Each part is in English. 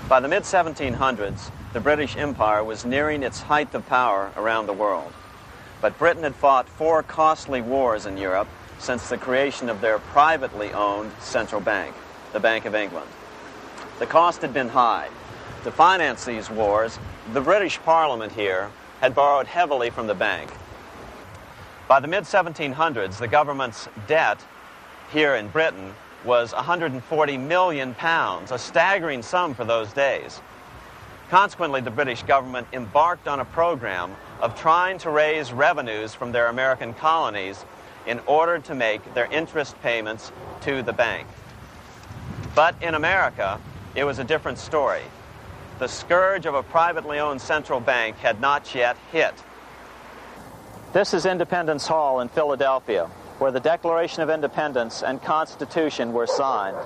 By the mid-1700s, the British Empire was nearing its height of power around the world. But Britain had fought 4 costly wars in Europe since the creation of their privately owned central bank, the Bank of England. The cost had been high. To finance these wars, the British Parliament here had borrowed heavily from the bank. By the mid-1700s, the government's debt here in Britain was £140 million, a staggering sum for those days. Consequently, the British government embarked on a program of trying to raise revenues from their American colonies in order to make their interest payments to the bank. But in America, it was a different story. The scourge of a privately owned central bank had not yet hit. This is Independence Hall in Philadelphia, where the Declaration of Independence and Constitution were signed.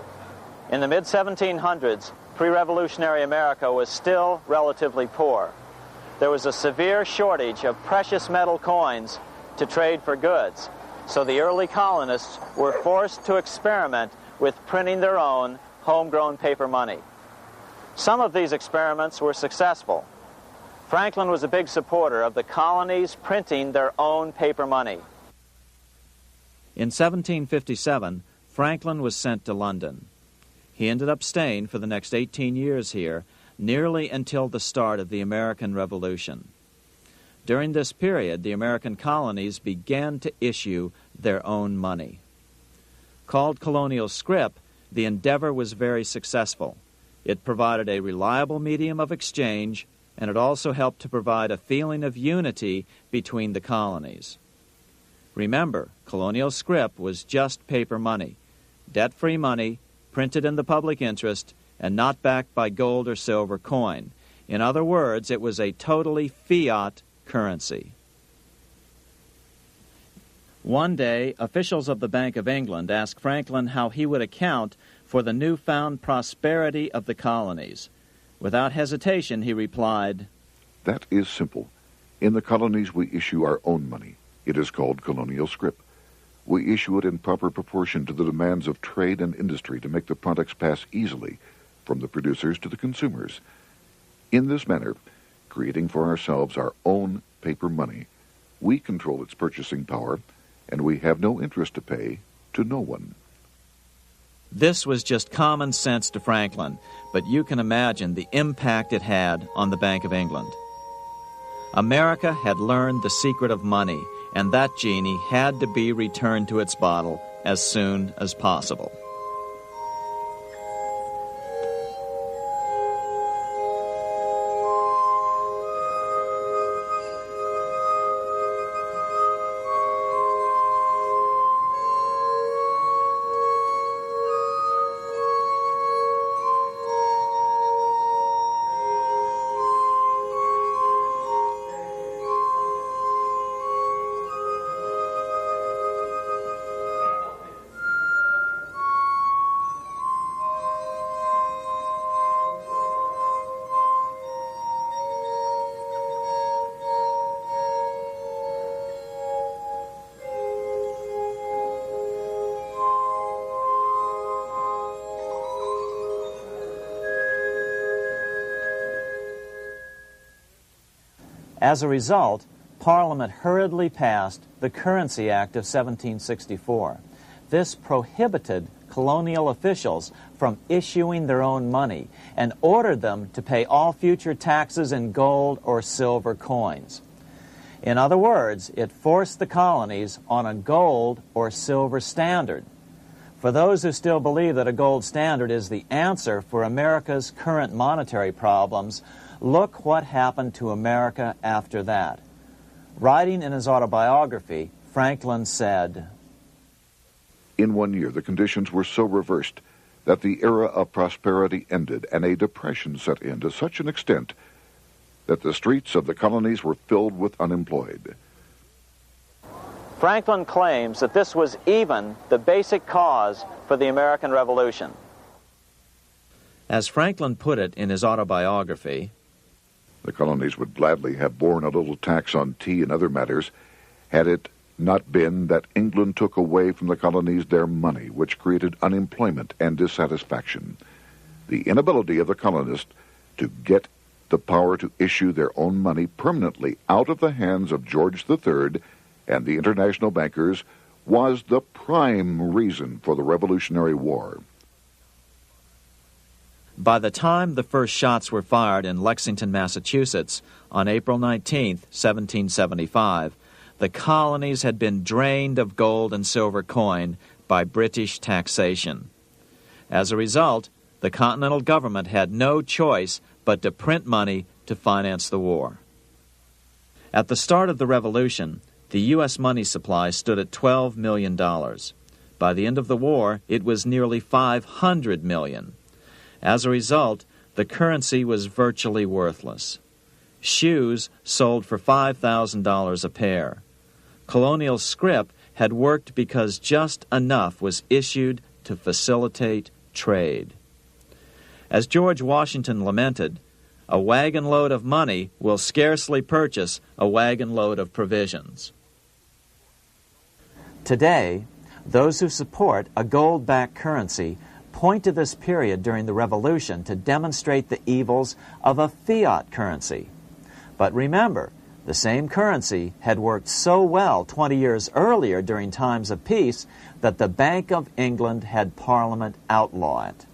In the mid-1700s, pre-revolutionary America was still relatively poor. There was a severe shortage of precious metal coins to trade for goods, so the early colonists were forced to experiment with printing their own homegrown paper money. Some of these experiments were successful. Franklin was a big supporter of the colonies printing their own paper money. In 1757, Franklin was sent to London. He ended up staying for the next 18 years here, nearly until the start of the American Revolution. During this period, the American colonies began to issue their own money. Called colonial scrip, the endeavor was very successful. It provided a reliable medium of exchange, and it also helped to provide a feeling of unity between the colonies. Remember, colonial scrip was just paper money, debt-free money, printed in the public interest, and not backed by gold or silver coin. In other words, it was a totally fiat currency. One day, officials of the Bank of England asked Franklin how he would account for the newfound prosperity of the colonies. Without hesitation, he replied, "That is simple. In the colonies we issue our own money. It is called colonial scrip. We issue it in proper proportion to the demands of trade and industry to make the products pass easily from the producers to the consumers. In this manner, creating for ourselves our own paper money, we control its purchasing power, and we have no interest to pay to no one." This was just common sense to Franklin, but you can imagine the impact it had on the Bank of England. America had learned the secret of money, and that genie had to be returned to its bottle as soon as possible. As a result, Parliament hurriedly passed the Currency Act of 1764. This prohibited colonial officials from issuing their own money and ordered them to pay all future taxes in gold or silver coins. In other words, it forced the colonies on a gold or silver standard. For those who still believe that a gold standard is the answer for America's current monetary problems, look what happened to America after that. Writing in his autobiography, Franklin said, "In 1 year, the conditions were so reversed that the era of prosperity ended and a depression set in to such an extent that the streets of the colonies were filled with unemployed." Franklin claims that this was even the basic cause for the American Revolution. As Franklin put it in his autobiography, "The colonies would gladly have borne a little tax on tea and other matters had it not been that England took away from the colonies their money, which created unemployment and dissatisfaction. The inability of the colonists to get the power to issue their own money permanently out of the hands of George III and the international bankers was the prime reason for the Revolutionary War. By the time the first shots were fired in Lexington, Massachusetts, on April 19, 1775, the colonies had been drained of gold and silver coin by British taxation. As a result, the Continental government had no choice but to print money to finance the war. At the start of the Revolution, the U.S. money supply stood at $12 million. By the end of the war, it was nearly $500 million. As a result, the currency was virtually worthless. Shoes sold for $5,000 a pair. Colonial scrip had worked because just enough was issued to facilitate trade. As George Washington lamented, a wagon load of money will scarcely purchase a wagon load of provisions. Today, those who support a gold-backed currency point to this period during the Revolution to demonstrate the evils of a fiat currency. But remember, the same currency had worked so well 20 years earlier during times of peace that the Bank of England had Parliament outlaw it.